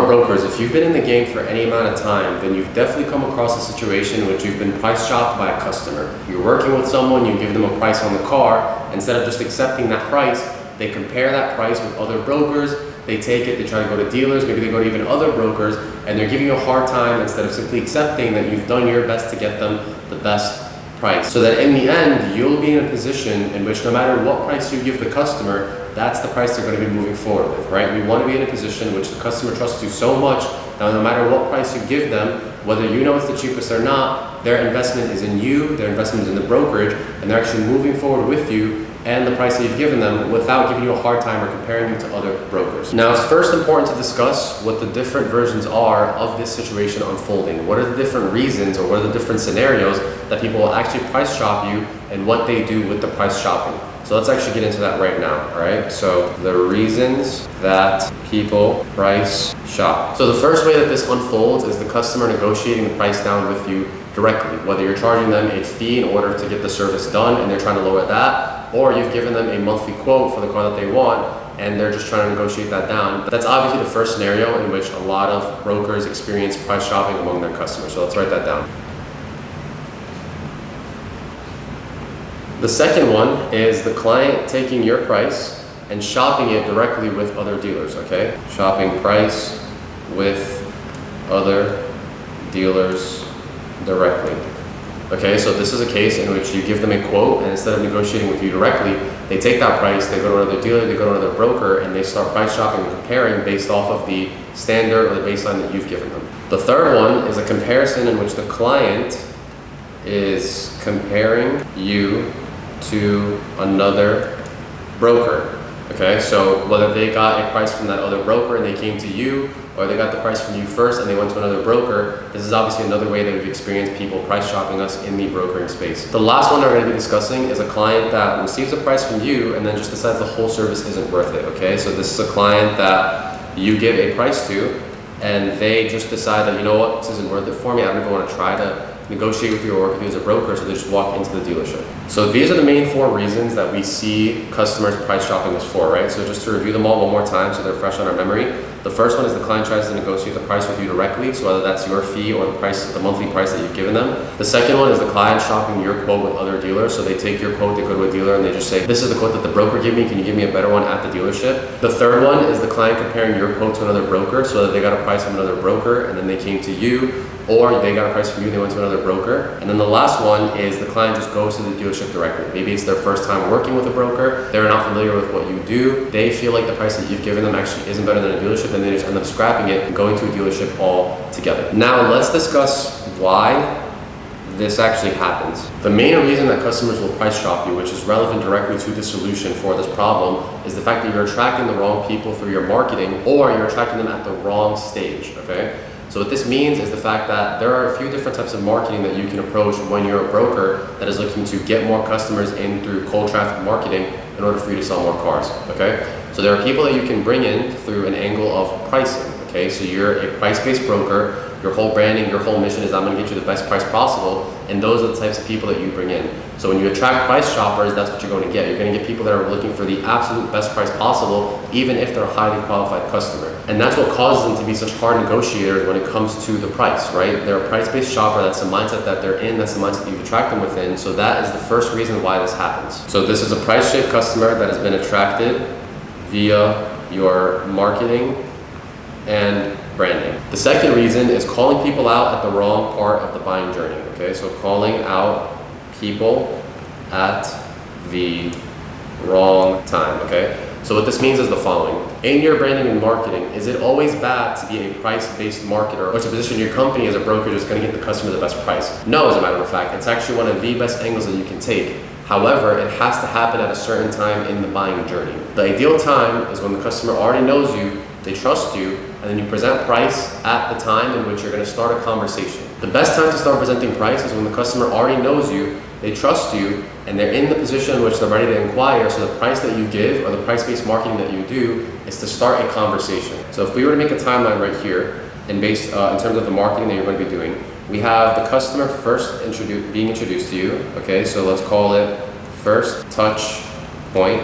brokers, if you've been in the game for any amount of time, then you've definitely come across a situation in which you've been price shopped by a customer. You're working with someone, you give them a price on the car, instead of just accepting that price, they compare that price with other brokers, they take it, they try to go to dealers, maybe they go to even other brokers, and they're giving you a hard time instead of simply accepting that you've done your best to get them the best price. So that in the end, you'll be in a position in which no matter what price you give the customer, that's the price they're going to be moving forward with, right? We want to be in a position in which the customer trusts you so much that no matter what price you give them, whether you know it's the cheapest or not, their investment is in you, their investment is in the brokerage, and they're actually moving forward with you and the price that you've given them without giving you a hard time or comparing you to other brokers. Now, it's first important to discuss what the different versions are of this situation unfolding. What are the different reasons or what are the different scenarios that people will actually price shop you and what they do with the price shopping. So let's actually get into that right now, all right? So the reasons that people price shop. So the first way that this unfolds is the customer negotiating the price down with you directly, whether you're charging them a fee in order to get the service done and they're trying to lower that, or you've given them a monthly quote for the car that they want and they're just trying to negotiate that down. But that's obviously the first scenario in which a lot of brokers experience price shopping among their customers. So let's write that down. The second one is the client taking your price and shopping it directly with other dealers, okay? Shopping price with other dealers directly. Okay, so this is a case in which you give them a quote and instead of negotiating with you directly, they take that price, they go to another dealer, they go to another broker, and they start price shopping and comparing based off of the standard or the baseline that you've given them. The third one is a comparison in which the client is comparing you to another broker. Okay, so whether they got a price from that other broker and they came to you, or they got the price from you first and they went to another broker, this is obviously another way that we've experienced people price shopping us in the brokering space. The last one that we're going to be discussing is a client that receives a price from you and then just decides the whole service isn't worth it. Okay, so this is a client that you give a price to and they just decide that, you know what, this isn't worth it for me, I'm going to try to negotiate with you or work with you as a broker, so they just walk into the dealership. So these are the main four reasons that we see customers price shopping us for, right? So just to review them all one more time so they're fresh on our memory. The first one is the client tries to negotiate the price with you directly, so whether that's your fee or the price, the monthly price that you've given them. The second one is the client shopping your quote with other dealers, so they take your quote, they go to a dealer and they just say, this is the quote that the broker gave me, can you give me a better one at the dealership? The third one is the client comparing your quote to another broker, so that they got a price from another broker and then they came to you, or they got a price from you, they went to another broker. And then the last one is the client just goes to the dealership directly. Maybe it's their first time working with a broker, they're not familiar with what you do, they feel like the price that you've given them actually isn't better than a dealership, and they just end up scrapping it and going to a dealership altogether. Now let's discuss why this actually happens. The main reason that customers will price shop you, which is relevant directly to the solution for this problem, is the fact that you're attracting the wrong people through your marketing, or you're attracting them at the wrong stage, okay? So what this means is the fact that there are a few different types of marketing that you can approach when you're a broker that is looking to get more customers in through cold traffic marketing in order for you to sell more cars, okay? So there are people that you can bring in through an angle of pricing, okay? So you're a price-based broker, your whole branding, your whole mission is I'm gonna get you the best price possible, and those are the types of people that you bring in. So when you attract price shoppers, that's what you're going to get. You're going to get people that are looking for the absolute best price possible, even if they're a highly qualified customer. And that's what causes them to be such hard negotiators when it comes to the price, right? They're a price-based shopper, that's the mindset that they're in, that's the mindset that you attract them within, so that is the first reason why this happens. So this is a price-shaped customer that has been attracted via your marketing and branding. The second reason is calling people out at the wrong part of the buying journey, okay? So calling out people at the wrong time, okay? So what this means is the following. In your branding and marketing, is it always bad to be a price-based marketer or to position your company as a broker that's going to get the customer the best price? No, as a matter of fact, it's actually one of the best angles that you can take. However, it has to happen at a certain time in the buying journey. The ideal time is when the customer already knows you, they trust you, and then you present price at the time in which you're going to start a conversation. The best time to start presenting price is when the customer already knows you, they trust you, and they're in the position in which they're ready to inquire, so the price that you give or the price-based marketing that you do is to start a conversation. So if we were to make a timeline right here, and based in terms of the marketing that you're going to be doing, we have the customer first being introduced to you, okay, so let's call it first touch point.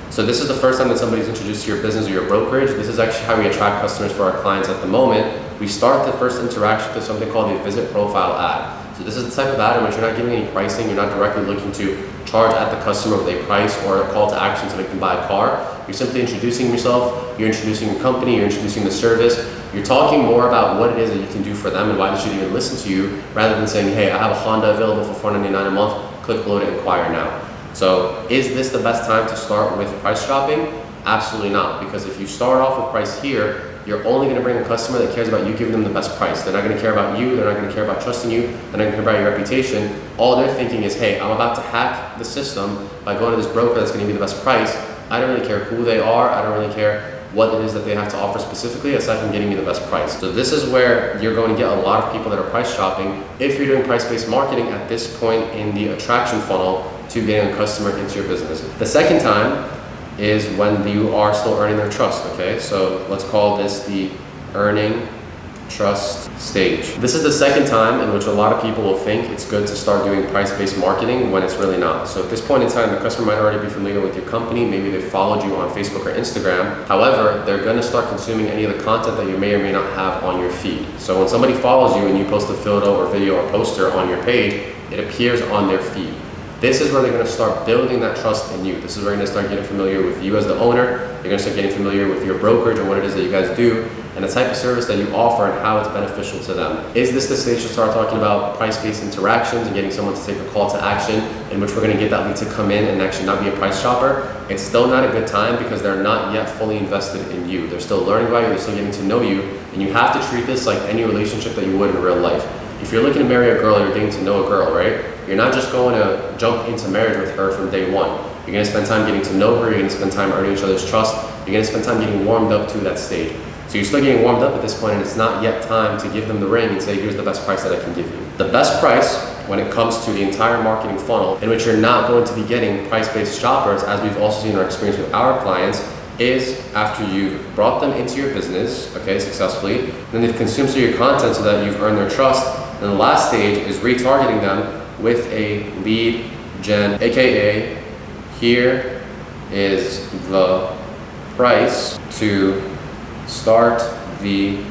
So this is the first time that somebody's introduced to your business or your brokerage. This is actually how we attract customers for our clients at the moment. We start the first interaction with something called a visit profile ad. So this is the type of ad in which you're not giving any pricing, you're not directly looking to charge at the customer with a price or a call to action to make them buy a car. You're simply introducing yourself, you're introducing your company, you're introducing the service. You're talking more about what it is that you can do for them and why they should even listen to you, rather than saying, hey, I have a Honda available for $499 a month, click below to inquire now. So is this the best time to start with price shopping? Absolutely not, because if you start off with price here, you're only going to bring a customer that cares about you giving them the best price. They're not going to care about you, they're not going to care about trusting you, they're not going to care about your reputation. All they're thinking is, hey, I'm about to hack the system by going to this broker that's going to give me the best price. I don't really care who they are, I don't really care what it is that they have to offer specifically, aside from getting me the best price. So this is where you're going to get a lot of people that are price shopping if you're doing price-based marketing at this point in the attraction funnel to getting a customer into your business. The second time is when you are still earning their trust, okay? So let's call this the earning trust stage. This is the second time in which a lot of people will think it's good to start doing price-based marketing when it's really not. So at this point in time, the customer might already be familiar with your company. Maybe they followed you on Facebook or Instagram. However, they're gonna start consuming any of the content that you may or may not have on your feed. So when somebody follows you and you post a photo or video or poster on your page, it appears on their feed. This is where they're going to start building that trust in you. This is where you're going to start getting familiar with you as the owner. You're going to start getting familiar with your brokerage and what it is that you guys do and the type of service that you offer and how it's beneficial to them. Is this the stage to start talking about price-based interactions and getting someone to take a call to action in which we're going to get that lead to come in and actually not be a price shopper? It's still not a good time because they're not yet fully invested in you. They're still learning about you, they're still getting to know you, and you have to treat this like any relationship that you would in real life. If you're looking to marry a girl, you're getting to know a girl, right? You're not just going to jump into marriage with her from day one. You're going to spend time getting to know her, you're going to spend time earning each other's trust, you're going to spend time getting warmed up to that stage. So you're still getting warmed up at this point, and it's not yet time to give them the ring and say, here's the best price that I can give you. The best price when it comes to the entire marketing funnel, in which you're not going to be getting price-based shoppers, as we've also seen in our experience with our clients, is after you've brought them into your business, okay, successfully, then they've consumed some of your content so that you've earned their trust. And the last stage is retargeting them with a lead gen, aka here is the price to start the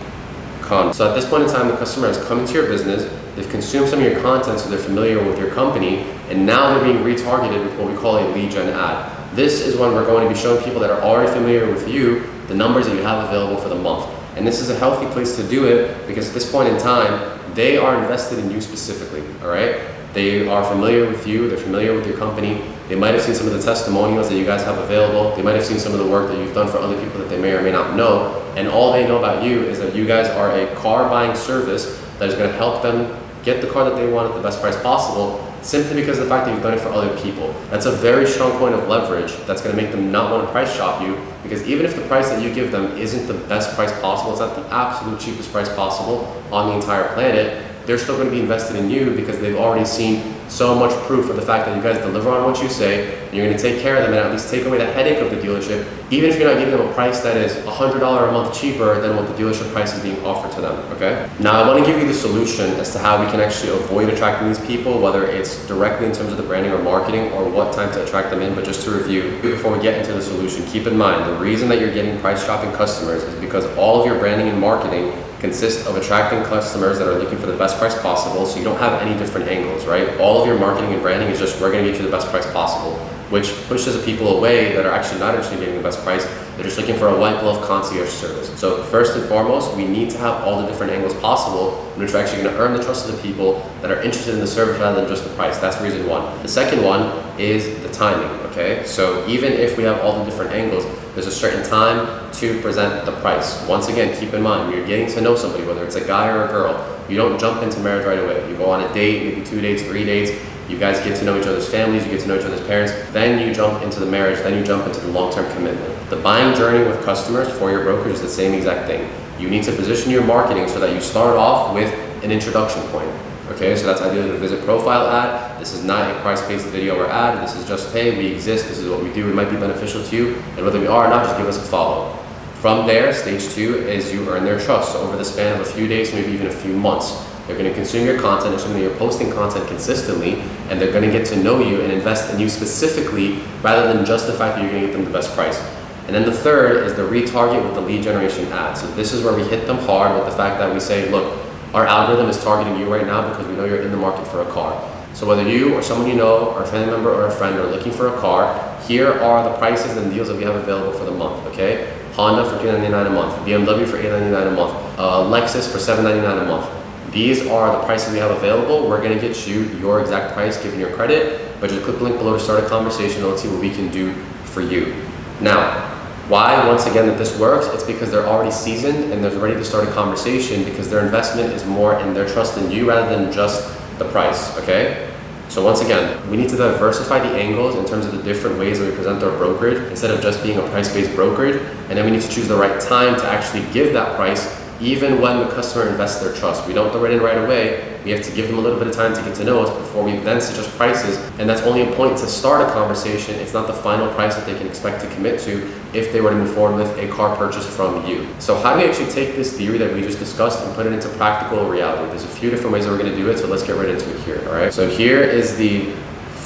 content. So at this point in time, the customer has come into your business, they've consumed some of your content so they're familiar with your company, and now they're being retargeted with what we call a lead gen ad. This is when we're going to be showing people that are already familiar with you the numbers that you have available for the month. And this is a healthy place to do it because at this point in time, they are invested in you specifically, all right? They are familiar with you, they're familiar with your company. They might have seen some of the testimonials that you guys have available. They might have seen some of the work that you've done for other people that they may or may not know. And all they know about you is that you guys are a car buying service that is going to help them get the car that they want at the best price possible, simply because of the fact that you've done it for other people. That's a very strong point of leverage that's going to make them not want to price shop you, because even if the price that you give them isn't the best price possible, it's not the absolute cheapest price possible on the entire planet, they're still going to be invested in you because they've already seen so much proof of the fact that you guys deliver on what you say, and you're going to take care of them and at least take away the headache of the dealership, even if you're not giving them a price that is $100 a month cheaper than what the dealership price is being offered to them, okay? Now, I want to give you the solution as to how we can actually avoid attracting these people, whether it's directly in terms of the branding or marketing or what time to attract them in. But just to review, before we get into the solution, keep in mind the reason that you're getting price shopping customers is because all of your branding and marketing consists of attracting customers that are looking for the best price possible, so you don't have any different angles, right? All of your marketing and branding is just, we're going to get you the best price possible, which pushes people away that are actually not interested in getting the best price. They're just looking for a white glove concierge service. So first and foremost, we need to have all the different angles possible in which we're actually going to earn the trust of the people that are interested in the service rather than just the price. That's reason one. The second one is the timing, okay? So even if we have all the different angles, there's a certain time to present the price. Once again, keep in mind, you're getting to know somebody, whether it's a guy or a girl. You don't jump into marriage right away. You go on a date, maybe 2 dates, 3 dates. You guys get to know each other's families, you get to know each other's parents, then you jump into the marriage, then you jump into the long-term commitment. The buying journey with customers for your brokerage is the same exact thing. You need to position your marketing so that you start off with an introduction point. Okay, so that's ideally the visit profile ad. This is not a price-based video or ad. This is just, hey, we exist, this is what we do, it might be beneficial to you, and whether we are or not, just give us a follow. From there, stage two is you earn their trust. So over the span of a few days, maybe even a few months, They're going to consume your content, assuming that you're posting content consistently, and they're going to get to know you and invest in you specifically rather than just the fact that you're going to get them the best price. And then the third is the retarget with the lead generation ads. So this is where we hit them hard with the fact that we say, look, our algorithm is targeting you right now because we know you're in the market for a car. So whether you or someone you know or a family member or a friend are looking for a car, here are the prices and deals that we have available for the month, okay? Honda for $299 a month, BMW for $899 a month, Lexus for $799 a month. These are the prices we have available. We're gonna get you your exact price given your credit, but just click the link below to start a conversation and let's see what we can do for you. Now, why, once again, that this works, it's because they're already seasoned and they're ready to start a conversation because their investment is more in their trust in you rather than just the price, okay? So once again, we need to diversify the angles in terms of the different ways that we present our brokerage instead of just being a price-based brokerage. And then we need to choose the right time to actually give that price even when the customer invests their trust. We don't throw it in right away. We have to give them a little bit of time to get to know us before we then suggest prices. And that's only a point to start a conversation. It's not the final price that they can expect to commit to if they were to move forward with a car purchase from you. So how do we actually take this theory that we just discussed and put it into practical reality? There's a few different ways that we're gonna do it, so let's get right into it here, all right? So here is the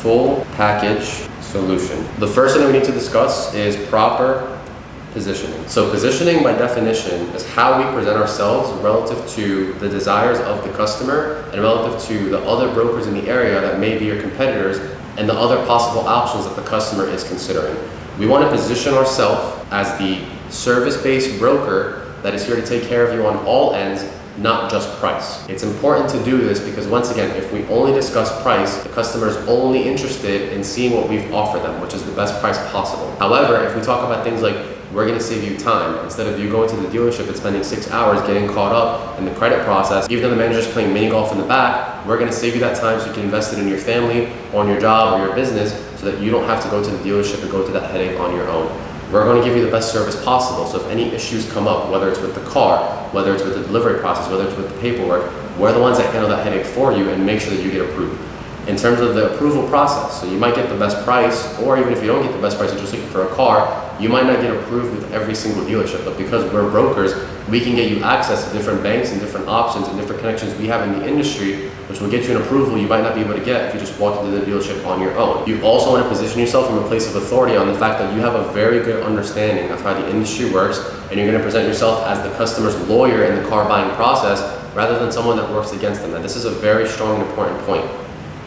full package solution. The first thing that we need to discuss is proper positioning. So positioning by definition is how we present ourselves relative to the desires of the customer and relative to the other brokers in the area that may be your competitors and the other possible options that the customer is considering. We want to position ourselves as the service-based broker that is here to take care of you on all ends, not just price. It's important to do this because once again, if we only discuss price, the customer is only interested in seeing what we've offered them, which is the best price possible. However, if we talk about things like we're going to save you time. Instead of you going to the dealership and spending 6 hours getting caught up in the credit process, even though the manager's playing mini golf in the back, we're going to save you that time so you can invest it in your family or in your job or your business so that you don't have to go to the dealership and go to that headache on your own. We're going to give you the best service possible. So if any issues come up, whether it's with the car, whether it's with the delivery process, whether it's with the paperwork, we're the ones that handle that headache for you and make sure that you get approved. In terms of the approval process, so you might get the best price, or even if you don't get the best price, you're just looking for a car, you might not get approved with every single dealership, but because we're brokers, we can get you access to different banks and different options and different connections we have in the industry, which will get you an approval you might not be able to get if you just walk into the dealership on your own. You also want to position yourself from a place of authority on the fact that you have a very good understanding of how the industry works, and you're going to present yourself as the customer's lawyer in the car buying process rather than someone that works against them. Now, this is a very strong and important point.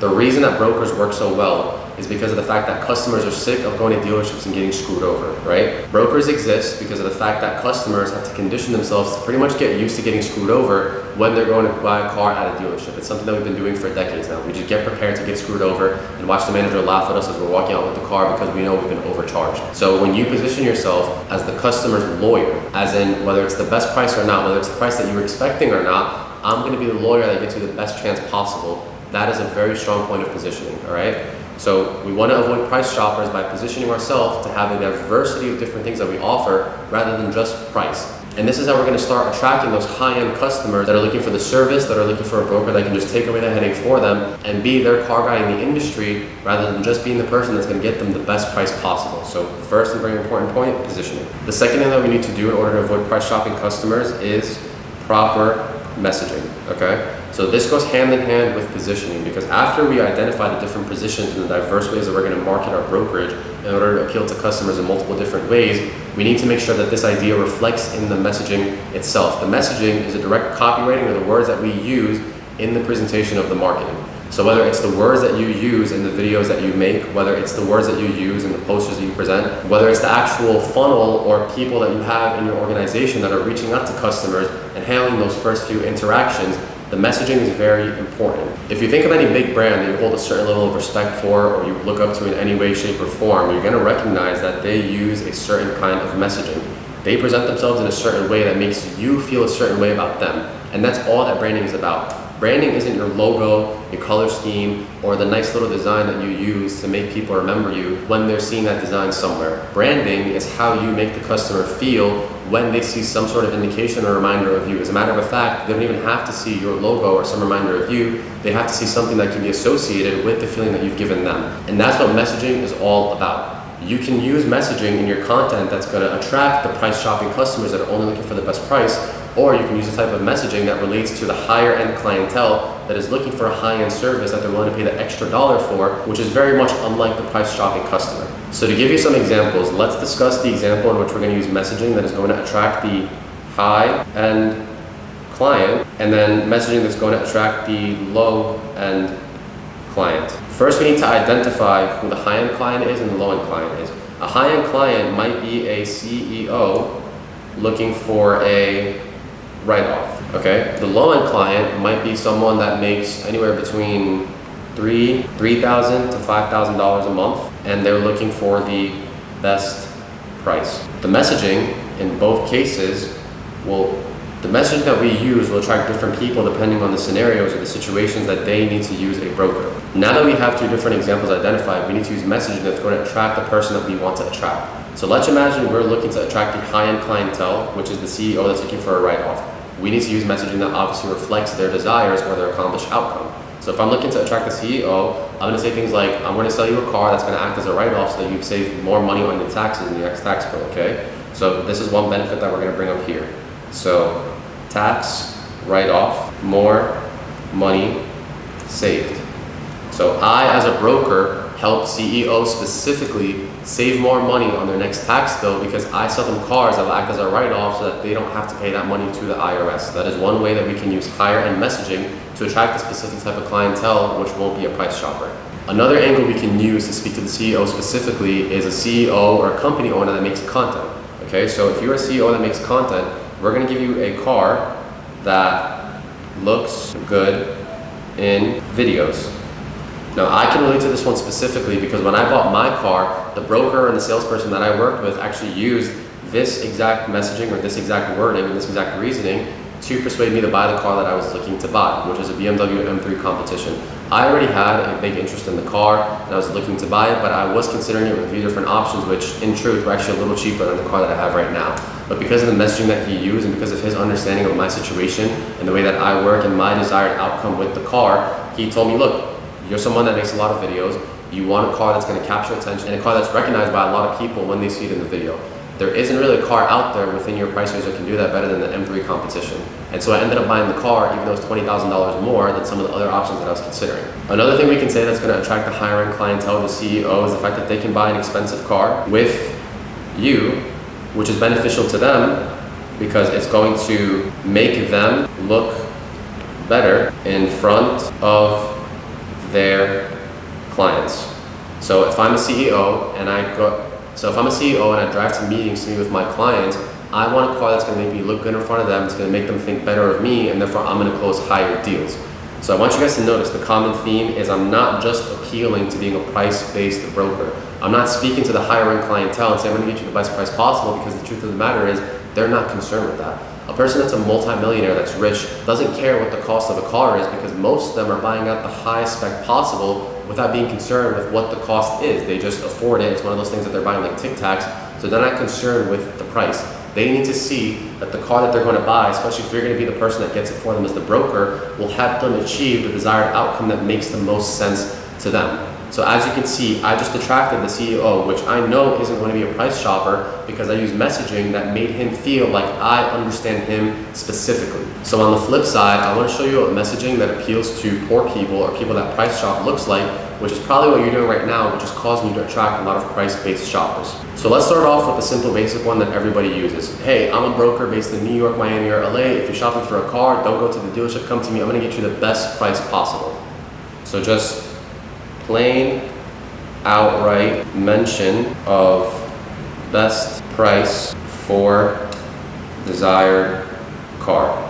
The reason that brokers work so well is because of the fact that customers are sick of going to dealerships and getting screwed over, right? Brokers exist because of the fact that customers have to condition themselves to pretty much get used to getting screwed over when they're going to buy a car at a dealership. It's something that we've been doing for decades now. We just get prepared to get screwed over and watch the manager laugh at us as we're walking out with the car because we know we've been overcharged. So when you position yourself as the customer's lawyer, as in whether it's the best price or not, whether it's the price that you were expecting or not, I'm going to be the lawyer that gets you the best chance possible. That is a very strong point of positioning, all right? So we want to avoid price shoppers by positioning ourselves to have a diversity of different things that we offer rather than just price. And this is how we're going to start attracting those high-end customers that are looking for the service, that are looking for a broker that can just take away the headache for them and be their car guy in the industry rather than just being the person that's going to get them the best price possible. So first and very important point, positioning. The second thing that we need to do in order to avoid price shopping customers is proper messaging, okay? So this goes hand in hand with positioning because after we identify the different positions and the diverse ways that we're going to market our brokerage in order to appeal to customers in multiple different ways, we need to make sure that this idea reflects in the messaging itself. The messaging is a direct copywriting of the words that we use in the presentation of the marketing. So whether it's the words that you use in the videos that you make, whether it's the words that you use in the posters that you present, whether it's the actual funnel or people that you have in your organization that are reaching out to customers and handling those first few interactions, the messaging is very important. If you think of any big brand that you hold a certain level of respect for or you look up to in any way, shape, or form, you're going to recognize that they use a certain kind of messaging. They present themselves in a certain way that makes you feel a certain way about them. And that's all that branding is about. Branding isn't your logo, your color scheme, or the nice little design that you use to make people remember you when they're seeing that design somewhere. Branding is how you make the customer feel when they see some sort of indication or reminder of you. As a matter of fact, they don't even have to see your logo or some reminder of you. They have to see something that can be associated with the feeling that you've given them. And that's what messaging is all about. You can use messaging in your content that's going to attract the price shopping customers that are only looking for the best price, Or you can use the type of messaging that relates to the higher end clientele that is looking for a high-end service that they're willing to pay the extra dollar for, which is very much unlike the price shopping customer. So to give you some examples, let's discuss the example in which we're going to use messaging that is going to attract the high-end client, and then messaging that's going to attract the low-end client. First, we need to identify who the high-end client is and the low-end client is. A high-end client might be a CEO looking for a write-off, okay? The low-end client might be someone that makes anywhere between $3,000 to $5,000 a month, and they're looking for the best price. The messaging in both cases the messaging that we use will attract different people depending on the scenarios or the situations that they need to use a broker. Now that we have two different examples identified, we need to use messaging that's going to attract the person that we want to attract. So let's imagine we're looking to attract the high-end clientele, which is the CEO that's looking for a write-off. We need to use messaging that obviously reflects their desires or their accomplished outcome. So if I'm looking to attract the CEO, I'm going to say things like, I'm going to sell you a car that's going to act as a write-off so that you save more money on your taxes in your next tax bill, okay? So this is one benefit that we're going to bring up here. So tax, write-off, more money saved. So I, as a broker, help CEOs specifically save more money on their next tax bill because I sell them cars that will act as a write-off so that they don't have to pay that money to the IRS. That is one way that we can use higher-end messaging to attract a specific type of clientele which won't be a price shopper. Another angle we can use to speak to the CEO specifically is a CEO or a company owner that makes content. Okay, so if you're a CEO that makes content, we're going to give you a car that looks good in videos. Now I can relate to this one specifically because when I bought my car, the broker and the salesperson that I worked with actually used this exact messaging or this exact wording and this exact reasoning to persuade me to buy the car that I was looking to buy, which is a BMW M3 Competition. I already had a big interest in the car and I was looking to buy it, but I was considering it with a few different options, which in truth were actually a little cheaper than the car that I have right now. But because of the messaging that he used and because of his understanding of my situation and the way that I work and my desired outcome with the car, he told me, look, you're someone that makes a lot of videos, you want a car that's going to capture attention and a car that's recognized by a lot of people when they see it in the video. There isn't really a car out there within your price range that can do that better than the M3 Competition. And so I ended up buying the car even though it's $20,000 more than some of the other options that I was considering. Another thing we can say that's going to attract the higher end clientele, the CEO, is the fact that they can buy an expensive car with you, which is beneficial to them because it's going to make them look better in front of their clients. So if I'm a CEO and I drive to meetings to meet with my clients, I want a car that's going to make me look good in front of them. It's going to make them think better of me, and therefore I'm going to close higher deals. So I want you guys to notice the common theme is I'm not just appealing to being a price-based broker. I'm not speaking to the higher end clientele and saying I'm going to get you the best price possible because the truth of the matter is they're not concerned with that. A person that's a multi-millionaire that's rich doesn't care what the cost of a car is because most of them are buying out the highest spec possible without being concerned with what the cost is. They just afford it. It's one of those things that they're buying like Tic Tacs, so they're not concerned with the price. They need to see that the car that they're going to buy, especially if you're going to be the person that gets it for them as the broker, will help them achieve the desired outcome that makes the most sense to them. So as you can see, I just attracted the CEO, which I know isn't going to be a price shopper because I use messaging that made him feel like I understand him specifically. So on the flip side, I want to show you a messaging that appeals to poor people or people that price shop looks like, which is probably what you're doing right now, which is causing you to attract a lot of price-based shoppers. So let's start off with the simple basic one that everybody uses. Hey, I'm a broker based in New York, Miami, or LA. If you're shopping for a car, don't go to the dealership, come to me. I'm going to get you the best price possible. So just plain outright mention of best price for desired car.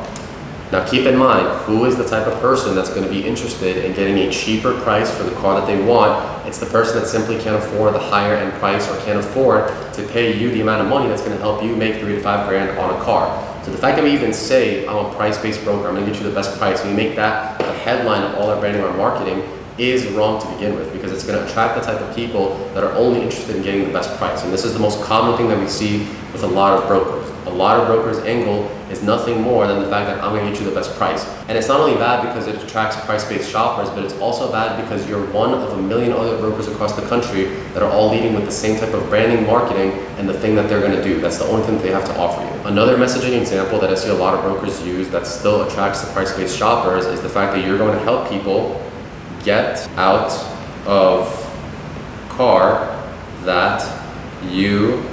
Now keep in mind, who is the type of person that's going to be interested in getting a cheaper price for the car that they want? It's the person that simply can't afford the higher end price or can't afford to pay you the amount of money that's going to help you make $3 to $5 grand on a car. So the fact that we even say, I'm a price-based broker, I'm going to get you the best price, and we make that the headline of all our branding or marketing, is wrong to begin with because it's going to attract the type of people that are only interested in getting the best price. And this is the most common thing that we see with a lot of brokers. A lot of brokers' angle is nothing more than the fact that I'm going to get you the best price. And it's not only bad because it attracts price-based shoppers, but it's also bad because you're one of a million other brokers across the country that are all leading with the same type of branding, marketing, and the thing that they're going to do. That's the only thing that they have to offer you. Another messaging example that I see a lot of brokers use that still attracts the price-based shoppers is the fact that you're going to help people get out of car that you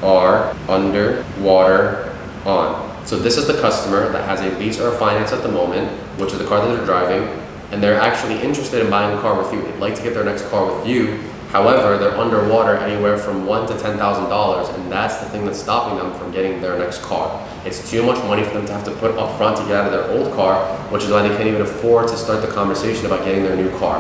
are underwater on. So this is the customer that has a lease or a finance at the moment, which is the car that they're driving, and they're actually interested in buying a car with you. They'd like to get their next car with you. However, they're underwater anywhere from $1,000 to $10,000, and that's the thing that's stopping them from getting their next car. It's too much money for them to have to put up front to get out of their old car, which is why they can't even afford to start the conversation about getting their new car.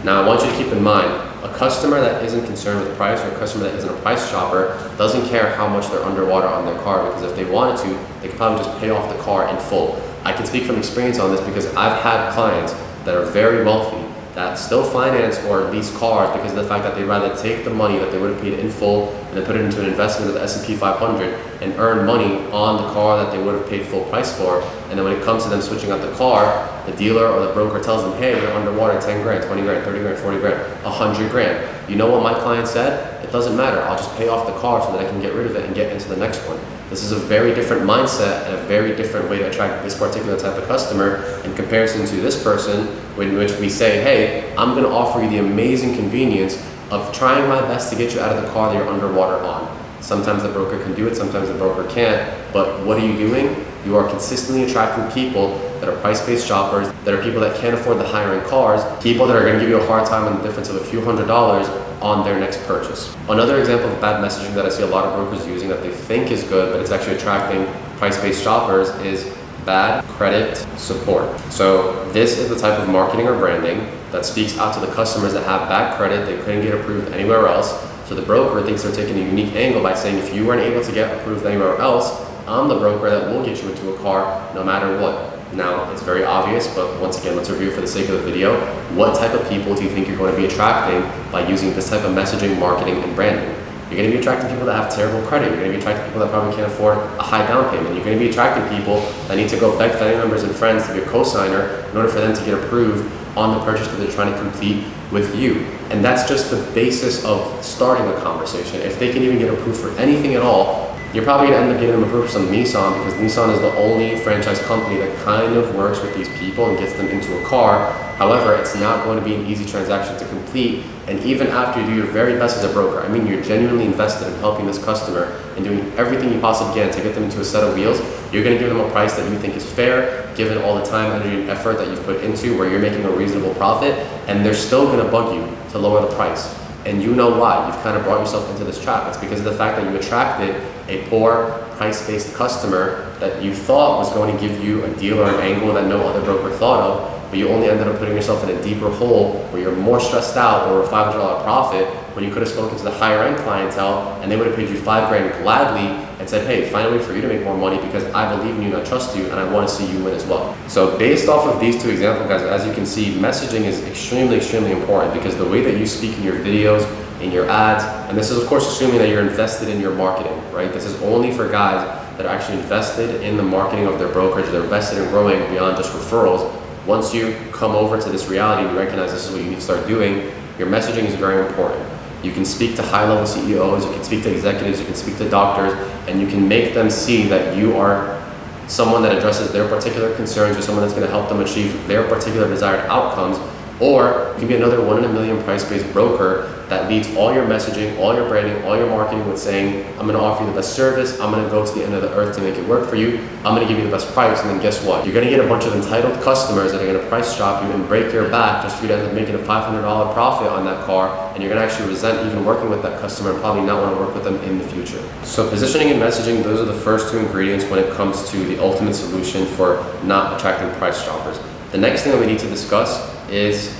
Now, I want you to keep in mind, a customer that isn't concerned with price, or a customer that isn't a price shopper, doesn't care how much they're underwater on their car, because if they wanted to, they could probably just pay off the car in full. I can speak from experience on this because I've had clients that are very wealthy that still finance or lease cars because of the fact that they'd rather take the money that they would have paid in full and then put it into an investment of the S&P 500 and earn money on the car that they would have paid full price for. And then when it comes to them switching out the car, the dealer or the broker tells them, hey, you're underwater 10 grand, 20 grand, 30 grand, 40 grand, 100 grand. You know what my client said? It doesn't matter. I'll just pay off the car so that I can get rid of it and get into the next one. This is a very different mindset and a very different way to attract this particular type of customer in comparison to this person, in which we say, hey, I'm going to offer you the amazing convenience of trying my best to get you out of the car that you're underwater on. Sometimes the broker can do it, sometimes the broker can't, but what are you doing? You are consistently attracting people that are price-based shoppers, that are people that can't afford the higher-end cars, people that are going to give you a hard time on the difference of a few $100s on their next purchase. Another example of bad messaging that I see a lot of brokers using that they think is good, but it's actually attracting price-based shoppers is bad credit support. So this is the type of marketing or branding that speaks out to the customers that have bad credit, they couldn't get approved anywhere else. So the broker thinks they're taking a unique angle by saying, if you weren't able to get approved anywhere else, I'm the broker that will get you into a car no matter what. Now, it's very obvious, but once again, let's review for the sake of the video. What type of people do you think you're going to be attracting by using this type of messaging, marketing, and branding? You're going to be attracting people that have terrible credit. You're going to be attracting people that probably can't afford a high down payment. You're going to be attracting people that need to go beg family members and friends to be a co-signer in order for them to get approved on the purchase that they're trying to complete with you. And that's just the basis of starting a conversation. If they can even get approved for anything at all, you're probably going to end up getting them approved for some Nissan, because Nissan is the only franchise company that kind of works with these people and gets them into a car. However, it's not going to be an easy transaction to complete. And even after you do your very best as a broker, I mean, you're genuinely invested in helping this customer and doing everything you possibly can to get them into a set of wheels, you're going to give them a price that you think is fair, given all the time, energy, and effort that you've put into where you're making a reasonable profit, and they're still going to bug you to lower the price. And you know why. You've kind of brought yourself into this trap. It's because of the fact that you attracted a poor, price-based customer that you thought was going to give you a deal or an angle that no other broker thought of, but you only ended up putting yourself in a deeper hole where you're more stressed out over a $500 profit when you could have spoken to the higher-end clientele and they would have paid you $5 grand gladly and said, hey, find a way for you to make more money because I believe in you and I trust you and I want to see you win as well. So based off of these two examples, guys, as you can see, messaging is extremely, extremely important, because the way that you speak in your videos, in your ads, and this is of course assuming that you're invested in your marketing, right? This is only for guys that are actually invested in the marketing of their brokerage. They're invested in growing beyond just referrals. Once you come over to this reality and you recognize this is what you need to start doing, your messaging is very important. You can speak to high-level CEOs, you can speak to executives, you can speak to doctors, and you can make them see that you are someone that addresses their particular concerns, or someone that's going to help them achieve their particular desired outcomes. Or you can be another 1 in a million price-based broker that leads all your messaging, all your branding, all your marketing with saying, I'm going to offer you the best service, I'm going to go to the end of the earth to make it work for you, I'm going to give you the best price, and then guess what? You're going to get a bunch of entitled customers that are going to price shop you and break your back just for you to end up making a $500 profit on that car, and you're going to actually resent even working with that customer and probably not want to work with them in the future. So positioning and messaging, those are the first two ingredients when it comes to the ultimate solution for not attracting price shoppers. The next thing that we need to discuss is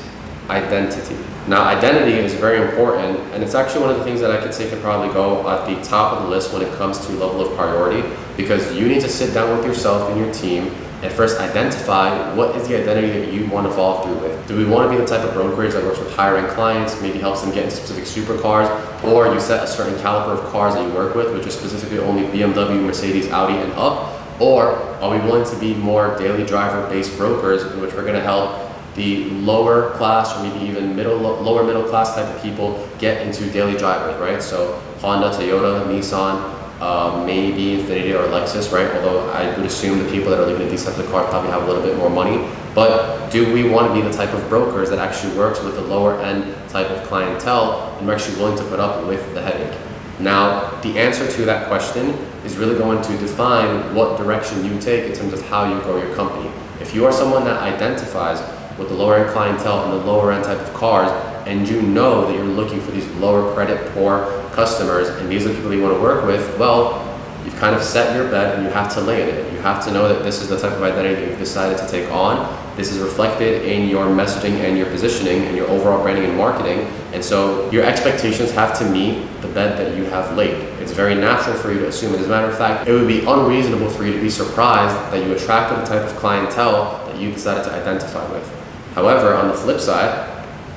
identity. Now, identity is very important, and it's actually one of the things that I could say could probably go at the top of the list when it comes to level of priority, because you need to sit down with yourself and your team and first identify what is the identity that you want to follow through with. Do we want to be the type of brokerage that works with higher-end clients, maybe helps them get into specific supercars, or you set a certain caliber of cars that you work with, which are specifically only BMW, Mercedes, Audi, and up? Or are we willing to be more daily driver based brokers in which we're going to help the lower class or maybe even lower middle class type of people get into daily drivers, right? So Honda, Toyota, Nissan, maybe Infiniti or Lexus, right? Although I would assume the people that are looking at these types of cars probably have a little bit more money. But do we want to be the type of brokers that actually works with the lower end type of clientele and we're actually willing to put up with the headache? Now, the answer to that question is really going to define what direction you take in terms of how you grow your company. If you are someone that identifies with the lower end clientele and the lower end type of cars, and you know that you're looking for these lower credit poor customers and these are the people you want to work with, well, you've kind of set your bet and you have to lay in it. You have to know that this is the type of identity that you've decided to take on. This is reflected in your messaging and your positioning and your overall branding and marketing. And so your expectations have to meet the bet that you have laid. It's very natural for you to assume. As a matter of fact, it would be unreasonable for you to be surprised that you attracted the type of clientele that you decided to identify with. However, on the flip side,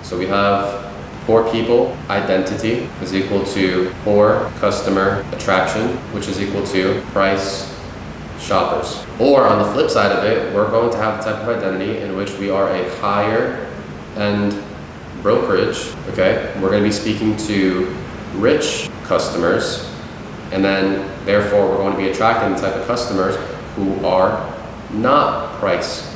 so we have poor people identity is equal to poor customer attraction, which is equal to price shoppers. Or on the flip side of it, we're going to have the type of identity in which we are a higher end brokerage, okay? We're going to be speaking to rich customers, and then therefore we're going to be attracting the type of customers who are not price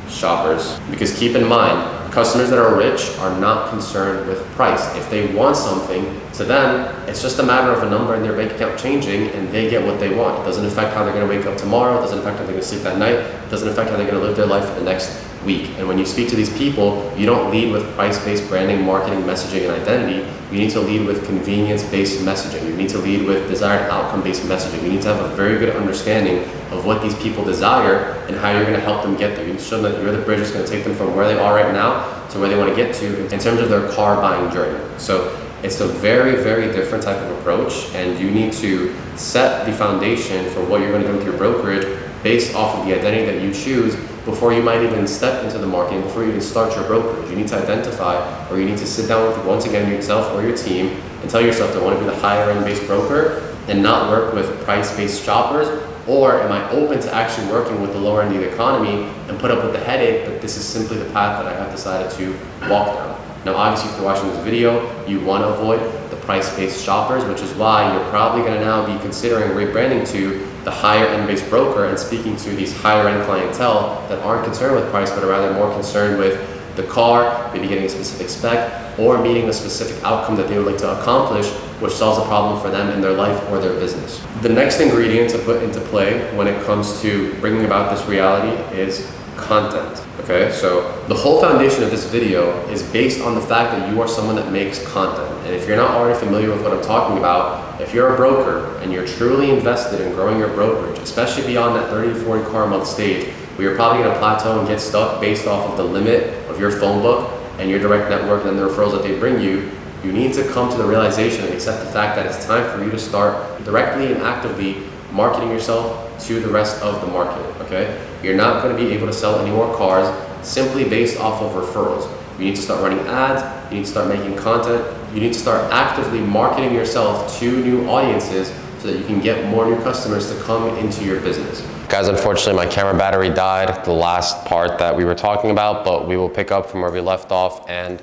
shoppers. Because keep in mind, customers that are rich are not concerned with price. If they want something, to them, it's just a matter of a number in their bank account changing and they get what they want. It doesn't affect how they're going to wake up tomorrow. It doesn't affect how they're going to sleep that night. It doesn't affect how they're going to live their life for the next week. And when you speak to these people, you don't lead with price-based branding, marketing, messaging, and identity. You need to lead with convenience-based messaging. You need to lead with desired outcome-based messaging. You need to have a very good understanding of what these people desire and how you're going to help them get there. You need to show them that you're the bridge that's going to take them from where they are right now to where they want to get to in terms of their car buying journey. So it's a very, very different type of approach, and you need to set the foundation for what you're going to do with your brokerage based off of the identity that you choose before you might even step into the marketing, before you even start your brokerage. You need to identify, or you need to sit down with, once again, yourself or your team and tell yourself that I want to be the higher end based broker and not work with price-based shoppers. Or am I open to actually working with the lower end of the economy and put up with the headache, but this is simply the path that I have decided to walk down. Now obviously if you're watching this video, you want to avoid the price-based shoppers, which is why you're probably going to now be considering rebranding to the higher end based broker and speaking to these higher end clientele that aren't concerned with price, but are rather more concerned with the car, maybe getting a specific spec, or meeting a specific outcome that they would like to accomplish, which solves a problem for them in their life or their business. The next ingredient to put into play when it comes to bringing about this reality is content. Okay, so the whole foundation of this video is based on the fact that you are someone that makes content. And if you're not already familiar with what I'm talking about, if you're a broker and you're truly invested in growing your brokerage, especially beyond that 30 to 40 car a month stage, where you're probably going to plateau and get stuck based off of the limit of your phone book and your direct network and the referrals that they bring you, you need to come to the realization and accept the fact that it's time for you to start directly and actively marketing yourself to the rest of the market, okay? You're not going to be able to sell any more cars simply based off of referrals. You need to start running ads, you need to start making content, you need to start actively marketing yourself to new audiences so that you can get more new customers to come into your business. Guys, unfortunately my camera battery died, the last part that we were talking about, but we will pick up from where we left off and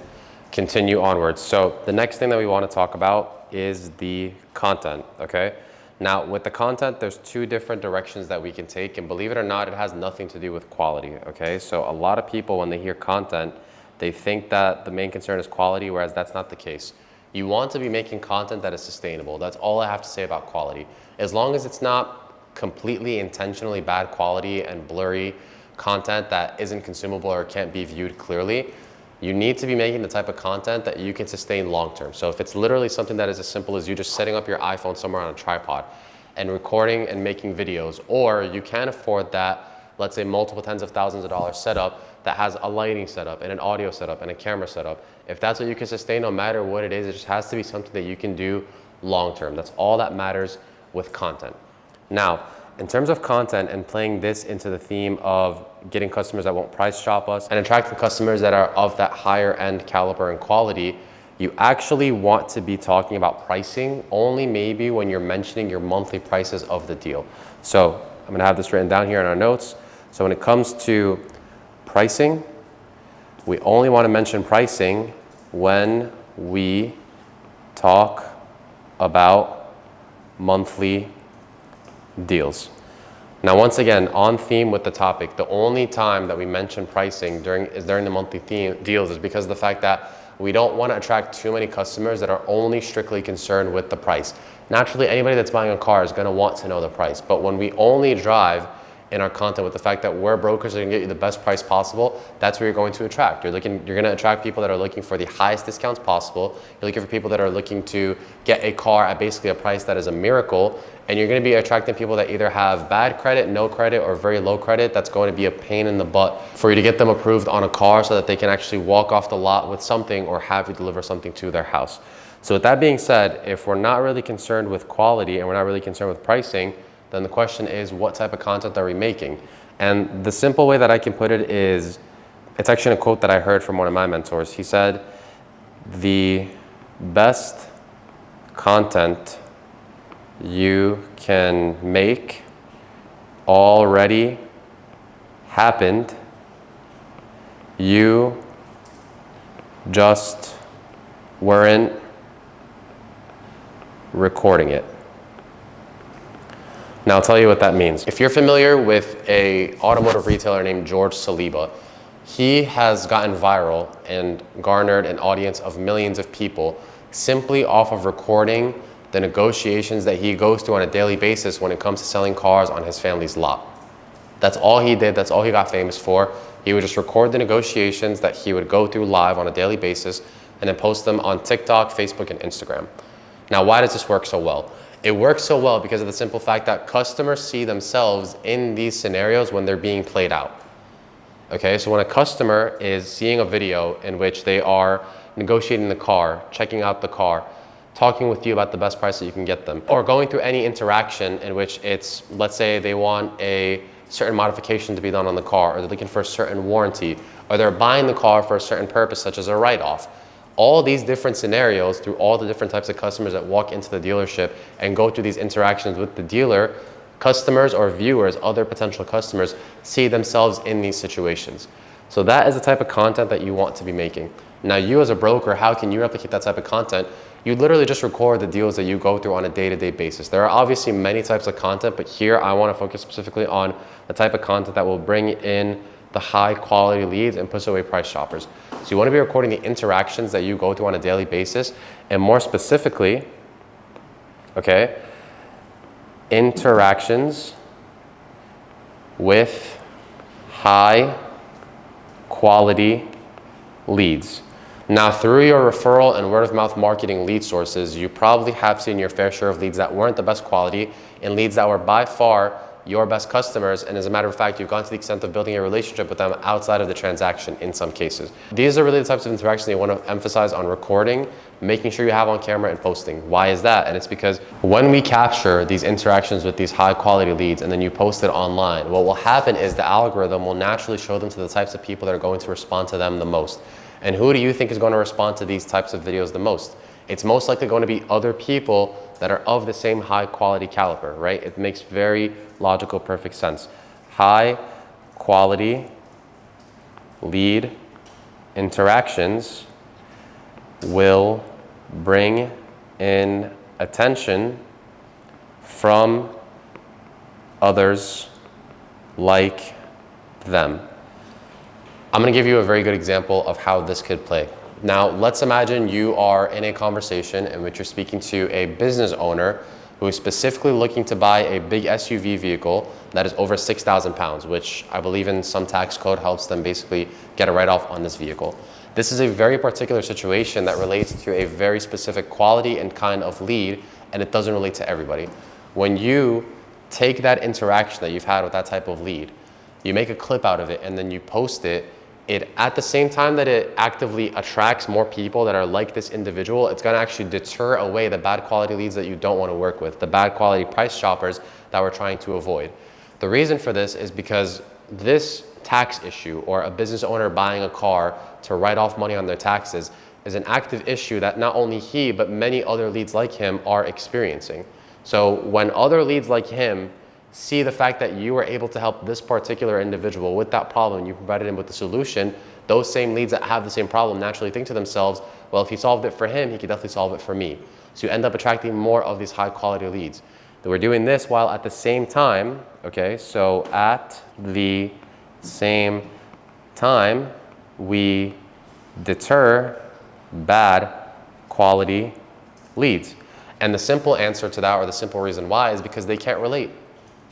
continue onwards. So the next thing that we want to talk about is the content, okay? Now with the content, there's two different directions that we can take, and believe it or not, it has nothing to do with quality, okay? So a lot of people, when they hear content, they think that the main concern is quality, whereas that's not the case. You want to be making content that is sustainable. That's all I have to say about quality. As long as it's not completely intentionally bad quality and blurry content that isn't consumable or can't be viewed clearly, you need to be making the type of content that you can sustain long term. So if it's literally something that is as simple as you just setting up your iPhone somewhere on a tripod and recording and making videos, or you can afford that, let's say multiple tens of thousands of dollars setup that has a lighting setup and an audio setup and a camera setup. If that's what you can sustain, no matter what it is, it just has to be something that you can do long term. That's all that matters with content. Now, in terms of content and playing this into the theme of getting customers that won't price shop us and attracting customers that are of that higher end caliber and quality, you actually want to be talking about pricing only maybe when you're mentioning your monthly prices of the deal. So I'm gonna have this written down here in our notes. So when it comes to pricing, we only wanna mention pricing when we talk about monthly deals. Now, once again, on theme with the topic, the only time that we mention pricing during the monthly deals is because of the fact that we don't want to attract too many customers that are only strictly concerned with the price. Naturally, anybody that's buying a car is going to want to know the price, but when we only drive in our content with the fact that we're brokers are going to get you the best price possible, that's what you're going to attract. You're going to attract people that are looking for the highest discounts possible. You're looking for people that are looking to get a car at basically a price that is a miracle. And you're going to be attracting people that either have bad credit, no credit, or very low credit. That's going to be a pain in the butt for you to get them approved on a car so that they can actually walk off the lot with something or have you deliver something to their house. So with that being said, if we're not really concerned with quality and we're not really concerned with pricing, then the question is, what type of content are we making? And the simple way that I can put it is, it's actually a quote that I heard from one of my mentors. He said, the best content you can make already happened. You just weren't recording it. Now I'll tell you what that means. If you're familiar with an automotive retailer named George Saliba, he has gotten viral and garnered an audience of millions of people simply off of recording the negotiations that he goes through on a daily basis when it comes to selling cars on his family's lot. That's all he did. That's all he got famous for. He would just record the negotiations that he would go through live on a daily basis and then post them on TikTok, Facebook, and Instagram. Now, why does this work so well? It works so well because of the simple fact that customers see themselves in these scenarios when they're being played out. Okay, so when a customer is seeing a video in which they are negotiating the car, checking out the car, talking with you about the best price that you can get them, or going through any interaction in which it's, let's say they want a certain modification to be done on the car, or they're looking for a certain warranty, or they're buying the car for a certain purpose, such as a write-off. All these different scenarios through all the different types of customers that walk into the dealership and go through these interactions with the dealer, customers or viewers, other potential customers, see themselves in these situations. So that is the type of content that you want to be making. Now, you as a broker, how can you replicate that type of content? You literally just record the deals that you go through on a day-to-day basis. There are obviously many types of content, but here I want to focus specifically on the type of content that will bring in the high quality leads and push away price shoppers. So you want to be recording the interactions that you go through on a daily basis, and more specifically, okay, interactions with high quality leads. Now, through your referral and word of mouth marketing lead sources, you probably have seen your fair share of leads that weren't the best quality and leads that were by far your best customers. And as a matter of fact, you've gone to the extent of building a relationship with them outside of the transaction in some cases. These are really the types of interactions you want to emphasize on recording, making sure you have on camera, and posting. Why is that? And it's because when we capture these interactions with these high quality leads and then you post it online, what will happen is the algorithm will naturally show them to the types of people that are going to respond to them the most. And who do you think is going to respond to these types of videos the most? It's most likely going to be other people that are of the same high quality caliber, right? It makes very logical, perfect sense. High quality lead interactions will bring in attention from others like them. I'm going to give you a very good example of how this could play. Now, let's imagine you are in a conversation in which you're speaking to a business owner who is specifically looking to buy a big SUV vehicle that is over 6,000 pounds, which I believe in some tax code helps them basically get a write-off on this vehicle. This is a very particular situation that relates to a very specific quality and kind of lead, and it doesn't relate to everybody. When you take that interaction that you've had with that type of lead, you make a clip out of it, and then you post it, at the same time that it actively attracts more people that are like this individual, it's going to actually deter away the bad quality leads that you don't want to work with, the bad quality price shoppers that we're trying to avoid. The reason for this is because this tax issue, or a business owner buying a car to write off money on their taxes, is an active issue that not only he, but many other leads like him are experiencing. So when other leads like him see the fact that you were able to help this particular individual with that problem, you provided him with the solution, those same leads that have the same problem naturally think to themselves, well, if he solved it for him, he could definitely solve it for me. So you end up attracting more of these high quality leads. We're doing this while at the same time, okay, so at the same time, we deter bad quality leads. And the simple answer to that, or the simple reason why, is because they can't relate.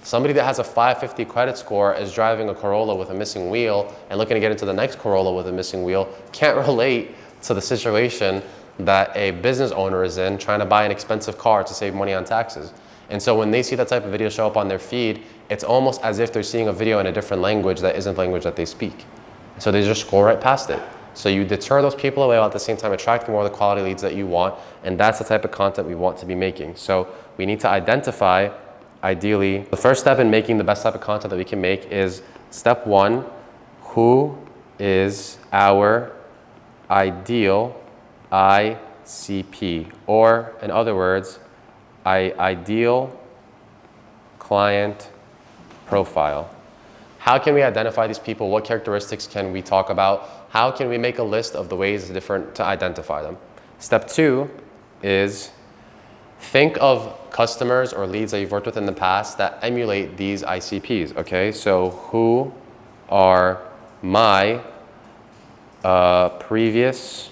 Somebody that has a 550 credit score is driving a Corolla with a missing wheel and looking to get into the next Corolla with a missing wheel, can't relate to the situation that a business owner is in trying to buy an expensive car to save money on taxes. And so when they see that type of video show up on their feed, it's almost as if they're seeing a video in a different language that isn't the language that they speak. So they just scroll right past it. So you deter those people away while at the same time attracting more of the quality leads that you want. And that's the type of content we want to be making. So we need to identify, ideally, the first step in making the best type of content that we can make is step 1, who is our ideal ICP? Or in other words, ideal client profile. How can we identify these people? What characteristics can we talk about? How can we make a list of the ways to identify them? Step 2 is think of customers or leads that you've worked with in the past that emulate these ICPs, okay? So who are my previous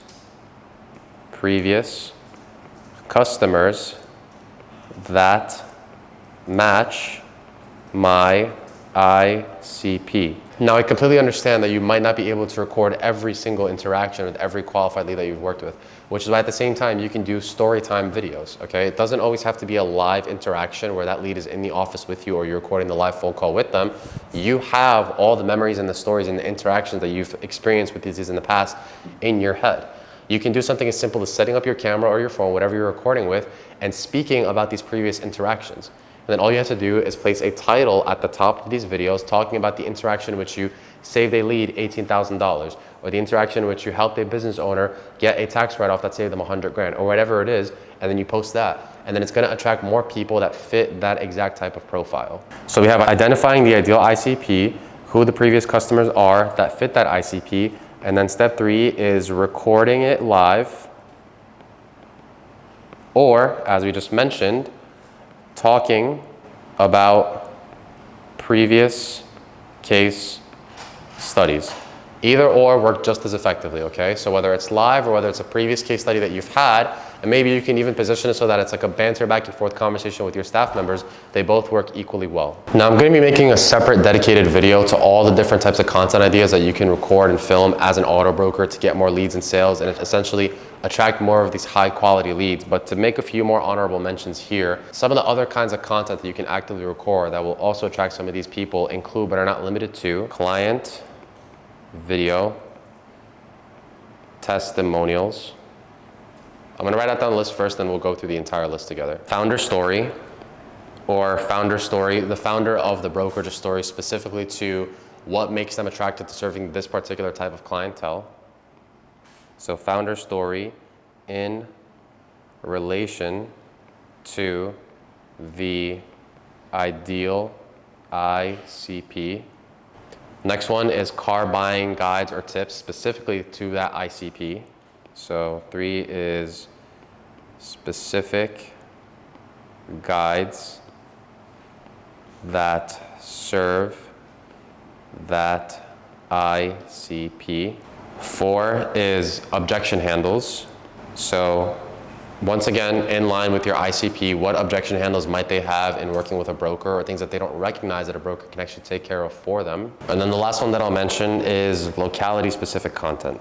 customers that match my ICP? Now, I completely understand that you might not be able to record every single interaction with every qualified lead that you've worked with, which is why at the same time you can do story time videos, okay? It doesn't always have to be a live interaction where that lead is in the office with you or you're recording the live phone call with them. You have all the memories and the stories and the interactions that you've experienced with these leads in the past in your head. You can do something as simple as setting up your camera or your phone, whatever you're recording with, and speaking about these previous interactions. And then all you have to do is place a title at the top of these videos talking about the interaction in which you saved a lead $18,000, or the interaction in which you helped a business owner get a tax write-off that saved them 100 grand, or whatever it is, and then you post that. And then it's gonna attract more people that fit that exact type of profile. So we have identifying the ideal ICP, who the previous customers are that fit that ICP, and then step 3 is recording it live, or as we just mentioned, talking about previous case studies. Either or work just as effectively, okay? So whether it's live or whether it's a previous case study that you've had, and maybe you can even position it so that it's like a banter back and forth conversation with your staff members, they both work equally well. Now I'm gonna be making a separate dedicated video to all the different types of content ideas that you can record and film as an auto broker to get more leads and sales and essentially attract more of these high quality leads. But to make a few more honorable mentions here, some of the other kinds of content that you can actively record that will also attract some of these people include, but are not limited to, client video testimonials. I'm gonna write out down the list first, then we'll go through the entire list together. Founder story, or founder story, the founder of the brokerage story specifically to what makes them attracted to serving this particular type of clientele. So founder story in relation to the ideal ICP. Next one is car buying guides or tips specifically to that ICP. So 3 is specific guides that serve that ICP. 4 is objection handles. So once again, in line with your ICP, what objection handles might they have in working with a broker, or things that they don't recognize that a broker can actually take care of for them. And then the last one that I'll mention is locality specific content.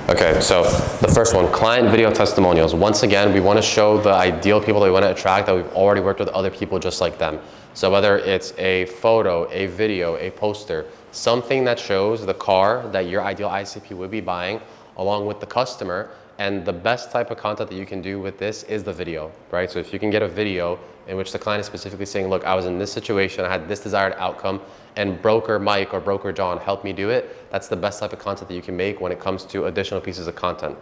Okay, so the first one, client video testimonials. Once again, we want to show the ideal people that we want to attract that we've already worked with other people just like them. So whether it's a photo, a video, a poster, something that shows the car that your ideal ICP would be buying along with the customer. And the best type of content that you can do with this is the video, right? So if you can get a video in which the client is specifically saying, look, I was in this situation, I had this desired outcome, and broker Mike or broker John helped me do it, that's the best type of content that you can make when it comes to additional pieces of content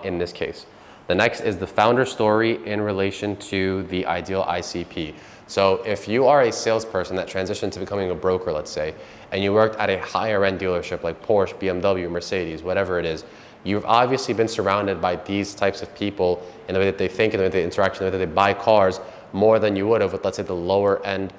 in this case. The next is the founder story in relation to the ideal ICP. So if you are a salesperson that transitioned to becoming a broker, let's say, and you worked at a higher end dealership like Porsche, BMW, Mercedes, whatever it is, you've obviously been surrounded by these types of people in the way that they think, in the way that they interact, in the way that they buy cars more than you would have with, let's say, the lower end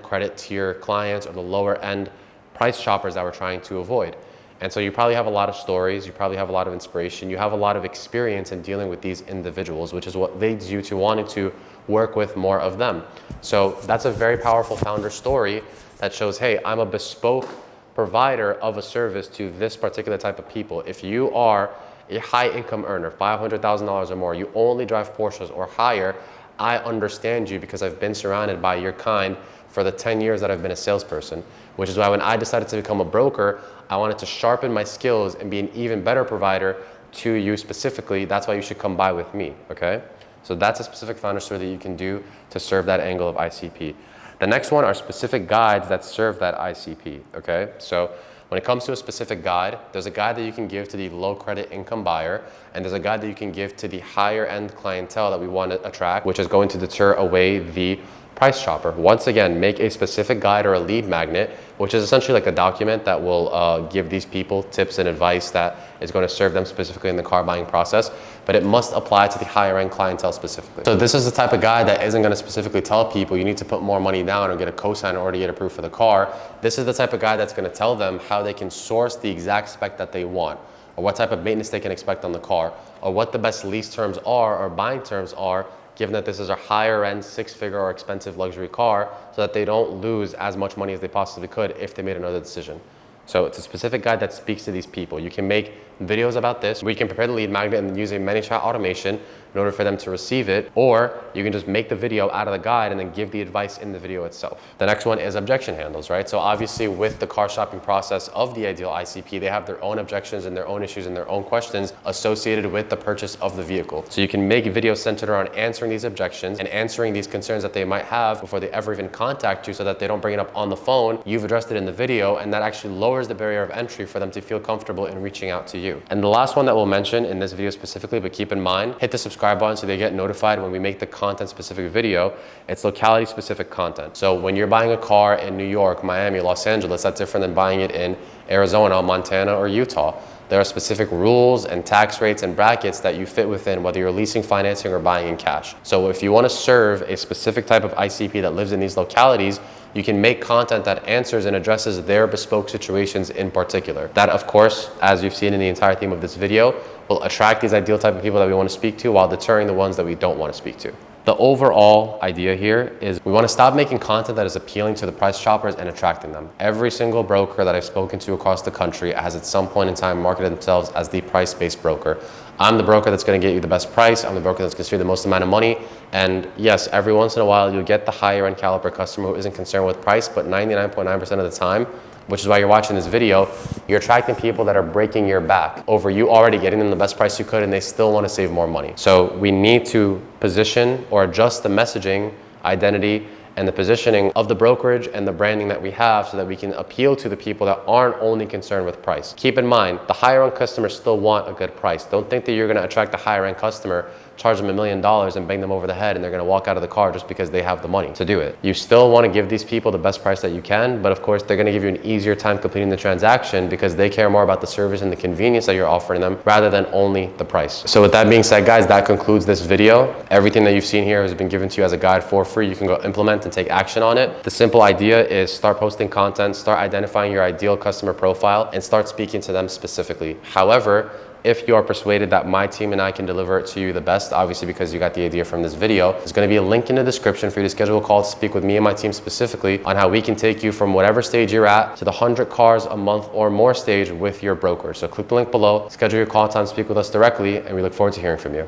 credit tier clients or the lower end price shoppers that we're trying to avoid. And so you probably have a lot of stories, you probably have a lot of inspiration, you have a lot of experience in dealing with these individuals, which is what leads you to wanting to work with more of them. So that's a very powerful founder story that shows, hey, I'm a bespoke provider of a service to this particular type of people. If you are a high income earner, $500,000 or more, you only drive Porsches or higher, I understand you because I've been surrounded by your kind for the 10 years that I've been a salesperson, which is why when I decided to become a broker, I wanted to sharpen my skills and be an even better provider to you specifically. That's why you should come by with me, okay? So that's a specific founder story that you can do to serve that angle of ICP. The next one are specific guides that serve that ICP, okay? So when it comes to a specific guide, there's a guide that you can give to the low credit income buyer, and there's a guide that you can give to the higher end clientele that we want to attract, which is going to deter away the price shopper. Once again, make a specific guide or a lead magnet, which is essentially like a document that will give these people tips and advice that is going to serve them specifically in the car buying process, but it must apply to the higher end clientele specifically. So this is the type of guide that isn't going to specifically tell people you need to put more money down or get a cosign in order to get approved for the car. This is the type of guide that's going to tell them how they can source the exact spec that they want, or what type of maintenance they can expect on the car, or what the best lease terms are or buying terms are, given that this is a higher end 6-figure or expensive luxury car, so that they don't lose as much money as they possibly could if they made another decision. So it's a specific guide that speaks to these people. You can make videos about this. We can prepare the lead magnet and then use a ManyChat automation in order for them to receive it, or you can just make the video out of the guide and then give the advice in the video itself. The next one is objection handles, right? So obviously with the car shopping process of the ideal ICP, they have their own objections and their own issues and their own questions associated with the purchase of the vehicle. So you can make videos centered around answering these objections and answering these concerns that they might have before they ever even contact you, so that they don't bring it up on the phone. You've addressed it in the video, and that actually lowers the barrier of entry for them to feel comfortable in reaching out to you. And the last one that we'll mention in this video specifically, but keep in mind, hit the subscribe button so they get notified when we make the content specific video. It's locality specific content. So when you're buying a car in New York, Miami, Los Angeles, that's different than buying it in Arizona, Montana, or Utah. There are specific rules and tax rates and brackets that you fit within, whether you're leasing, financing, or buying in cash. So if you want to serve a specific type of ICP that lives in these localities, you can make content that answers and addresses their bespoke situations in particular. That, of course, as you've seen in the entire theme of this video, will attract these ideal type of people that we want to speak to while deterring the ones that we don't want to speak to. The overall idea here is we want to stop making content that is appealing to the price shoppers and attracting them. Every single broker that I've spoken to across the country has at some point in time marketed themselves as the price-based broker. I'm the broker that's going to get you the best price. I'm the broker that's going to save you the most amount of money. And yes, every once in a while you'll get the higher end caliber customer who isn't concerned with price, but 99.9% of the time, which is why you're watching this video, you're attracting people that are breaking your back over you already getting them the best price you could, and they still want to save more money. So we need to position or adjust the messaging, identity, and the positioning of the brokerage and the branding that we have so that we can appeal to the people that aren't only concerned with price. Keep in mind, the higher end customers still want a good price. Don't think that you're going to attract a higher end customer, charge them $1 million and bang them over the head and they're going to walk out of the car just because they have the money to do it. You still want to give these people the best price that you can, but of course they're going to give you an easier time completing the transaction because they care more about the service and the convenience that you're offering them rather than only the price. So with that being said, guys, that concludes this video. Everything that you've seen here has been given to you as a guide for free. You can go implement and take action on it. The simple idea is start posting content, start identifying your ideal customer profile, and start speaking to them specifically. However, if you are persuaded that my team and I can deliver it to you the best, obviously because you got the idea from this video, there's going to be a link in the description for you to schedule a call to speak with me and my team specifically on how we can take you from whatever stage you're at to the 100 cars a month or more stage with your broker. So click the link below, schedule your call time, speak with us directly, and we look forward to hearing from you.